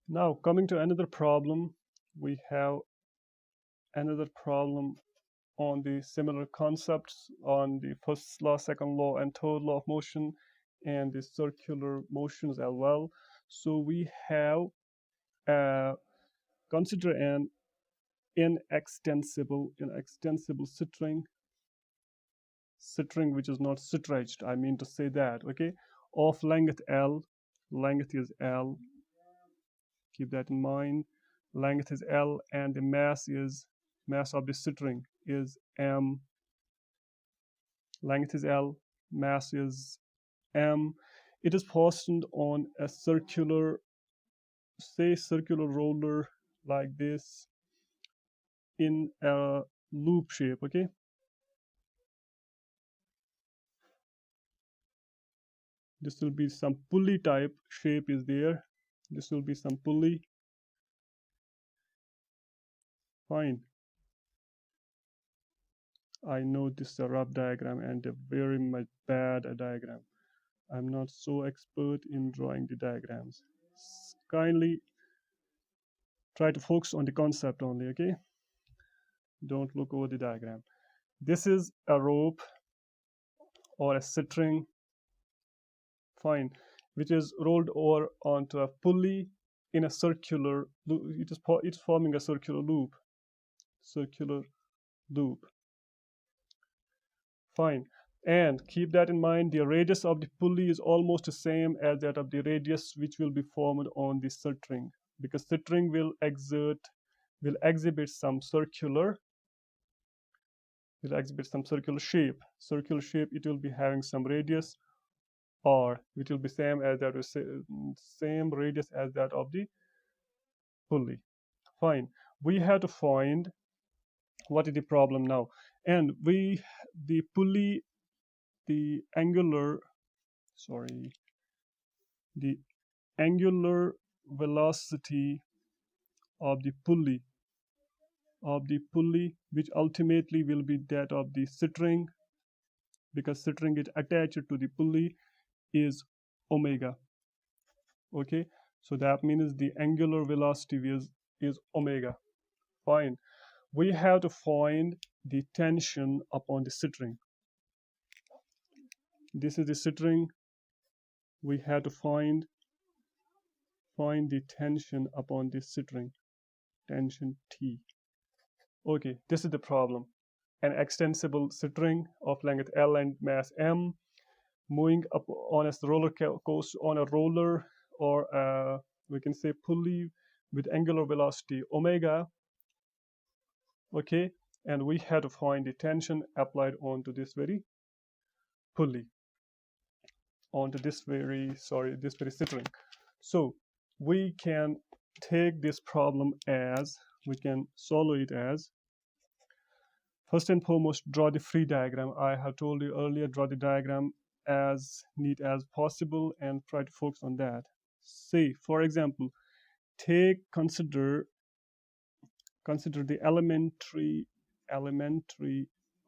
Now coming to another problem, we have another problem on the similar concepts on the first law, second law, and third law of motion, and the circular motions as well. So we have consider an inextensible string which is not stretched. I mean to say that, okay, of length L. Length is L. Keep that in mind. Length is L, and the mass of the string is M. Length is L, mass is M. It is fastened on a circular roller like this in a loop shape, okay? This will be some pulley type shape is there. This will be some pulley. Fine. I know this is a rough diagram and a very much bad diagram. I'm not so expert in drawing the diagrams. Kindly try to focus on the concept only, okay? Don't look over the diagram. This is a rope or a string, fine, which is rolled over onto a pulley in a circular loop. It's forming a circular loop. Fine. And keep that in mind, the radius of the pulley is almost the same as that of the radius which will be formed on the string, because string will exhibit some circular shape. Circular shape, it will be having some radius, or it will be same radius as that of the pulley. Fine. We have to find what is the problem now, and the pulley, the angular velocity of the pulley which ultimately will be that of the string, because string is attached to the pulley, is omega. Okay, so that means the angular velocity is omega. Fine. We have to find the tension upon the string. This is the string. We have to find the tension upon this string, tension T. Okay, this is the problem. An extensible string of length L and mass M, moving up on a roller coaster, on a roller, or we can say pulley, with angular velocity omega. Okay, and we have to find the tension applied onto this very pulley, onto this very string. So we can take this problem as, we can solve it as, first and foremost, draw the free diagram. I have told you earlier, draw the diagram as neat as possible and try to focus on that. Say, for example, consider the elementary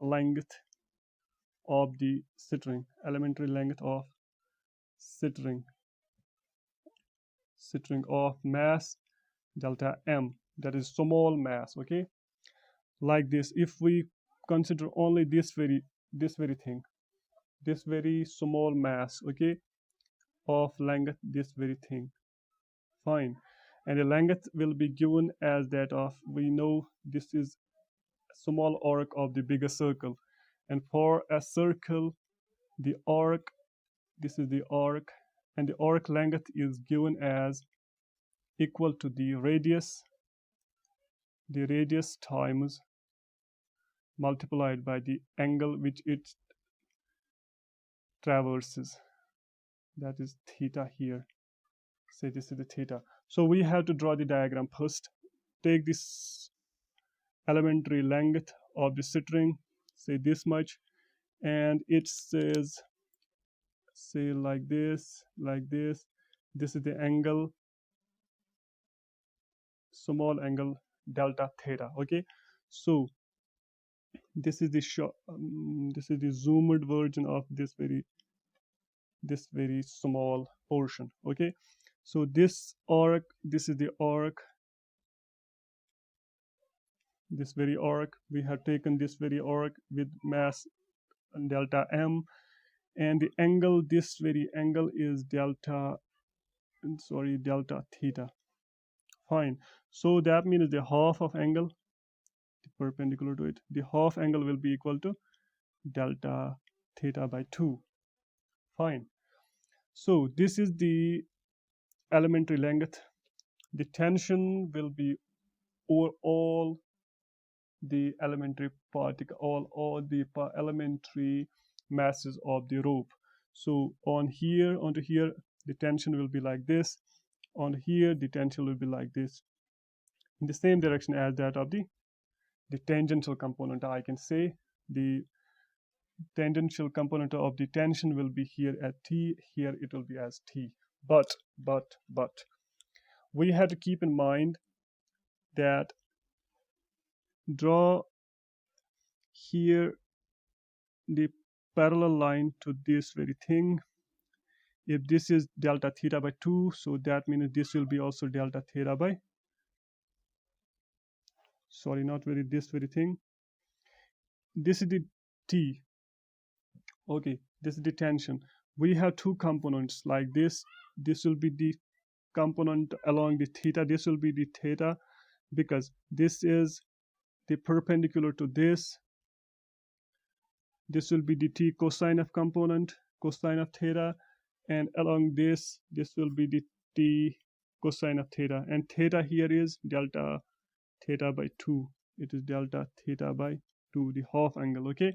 length of the string, string of mass delta M, that is small mass, okay? Like this, if we consider only this very thing, this very small mass, okay, of length, this very thing, fine, and the length will be given as that of, we know this is small arc of the bigger circle, and for a circle, the arc, this is the arc, and the arc length is given as equal to the radius times multiplied by the angle which it traverses, that is theta here. Say this is the theta. So we have to draw the diagram first. Take this elementary length of the string, say this much, and it says, say like this. This is the angle, small angle delta theta. Okay, so this is the zoomed version of this very small portion. Okay, So this arc, this is the arc, this very arc, we have taken this very arc with mass delta m, and the angle, this very angle is delta theta. Fine. So that means the half of angle perpendicular to it, the half angle will be equal to delta theta by 2. Fine. So this is the elementary length. The tension will be over all the elementary particle, all the elementary masses of the rope. So on here, onto here, the tension will be like this. On here, the tension will be like this, in the same direction as that of the tangential component. I can say the tangential component of the tension will be here at T, here it will be as T. But we have to keep in mind that draw here the parallel line to this very thing. If this is delta theta by 2, so that means this will be also delta theta by, sorry, not very, this very thing. This is the T. Okay, this is the tension. We have two components like this. This will be the component along the theta. This will be the theta because this is the perpendicular to this. This will be the T cosine of component, cosine of theta, and along this will be the T cosine of theta. And theta here is delta theta by 2. It is delta theta by 2, the half angle, okay?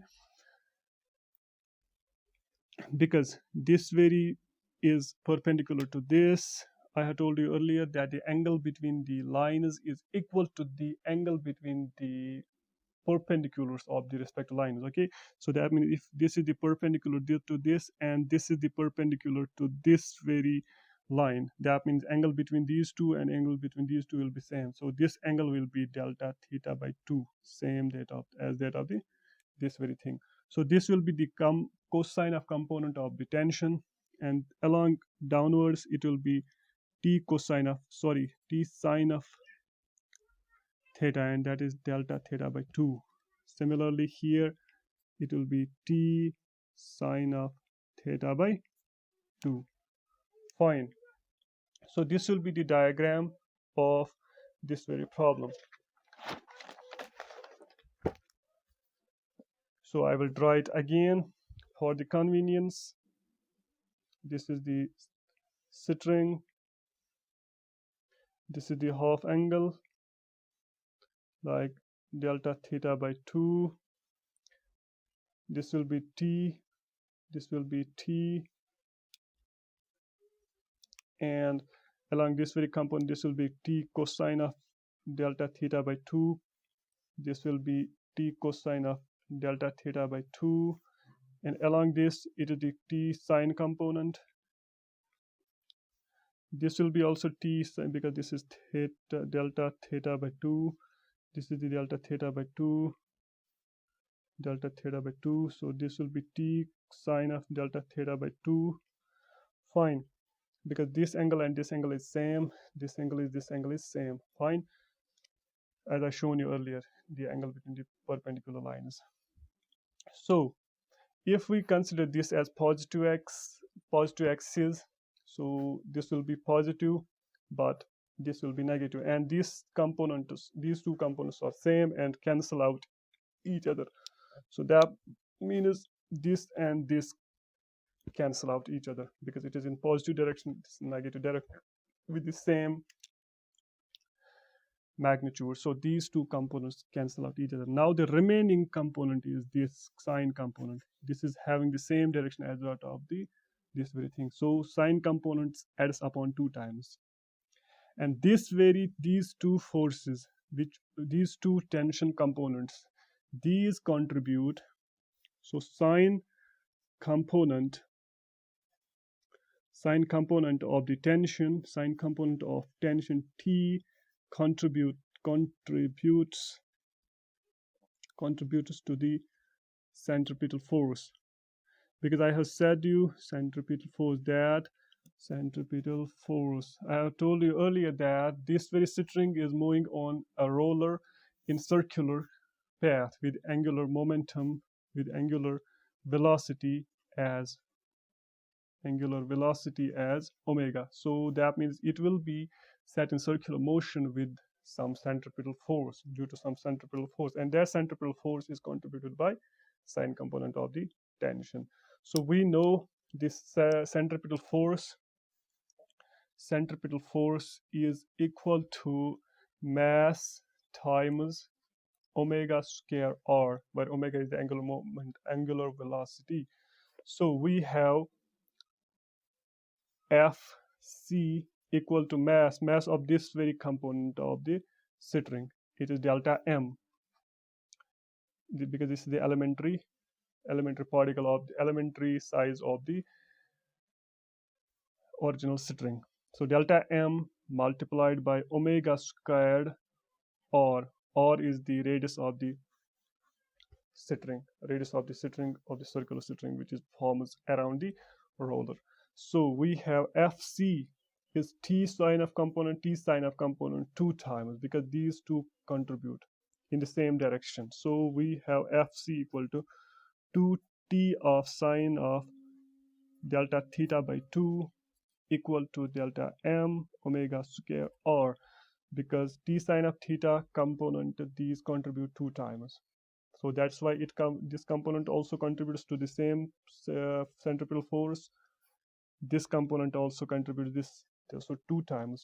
Because this very is perpendicular to this. I had told you earlier that the angle between the lines is equal to the angle between the perpendiculars of the respective lines, okay? So that means if this is the perpendicular to this and this is the perpendicular to this very line, that means angle between these two and angle between these two will be same. So this angle will be delta theta by 2, same as that of the this very thing. So this will be the cosine of component of the tension, and along downwards it will be T sine of theta, and that is delta theta by 2. Similarly here it will be T sine of theta by 2. Fine. So this will be the diagram of this very problem. So I will draw it again for the convenience. This is the string. This is the half angle, like delta theta by 2. This will be T. This will be T. And along this very component, this will be T cosine of delta theta by 2. This will be T cosine of delta theta by 2. And along this, it is the T sine component. This will be also T sine because this is theta, delta theta by 2. This is the delta theta by 2. Delta theta by 2. So this will be T sine of delta theta by 2. Fine. Because this angle and this angle is same. This angle is same. Fine. As I shown you earlier, the angle between the perpendicular lines. So if we consider this as positive axis, so this will be positive, but this will be negative, and these two components are same and cancel out each other. So that means this and this cancel out each other because it is in positive direction, it's negative direction with the same magnitude. So these two components cancel out each other. Now the remaining component is this sine component. This is having the same direction as that of this very thing. So sine components adds upon 2 times. And these two forces, these two tension components, these contribute. So sine component of the tension, sine component of tension T contributes to the centripetal force, because I have said you centripetal force, that Centripetal force. I have told you earlier that this very string is moving on a roller in circular path with angular momentum, with angular velocity as omega. So that means it will be set in circular motion with some centripetal force, due to some centripetal force, and that centripetal force is contributed by sine component of the tension. So we know this centripetal force is equal to mass times omega square r, where omega is the angular moment, angular velocity. So we have Fc equal to mass of this very component of the string. It is delta m, because this is the elementary particle of the elementary size of the original string. So delta m multiplied by omega squared r. R is the radius of the string, of the circular string, which is forms around the roller. So we have Fc is t sine of component 2 times, because these two contribute in the same direction. So we have Fc equal to 2t of sine of delta theta by 2 equal to delta m omega square r, because t sine of theta component, these contribute 2 times. So that's why this component also contributes to the same centripetal force. This component also contributes this, so 2 times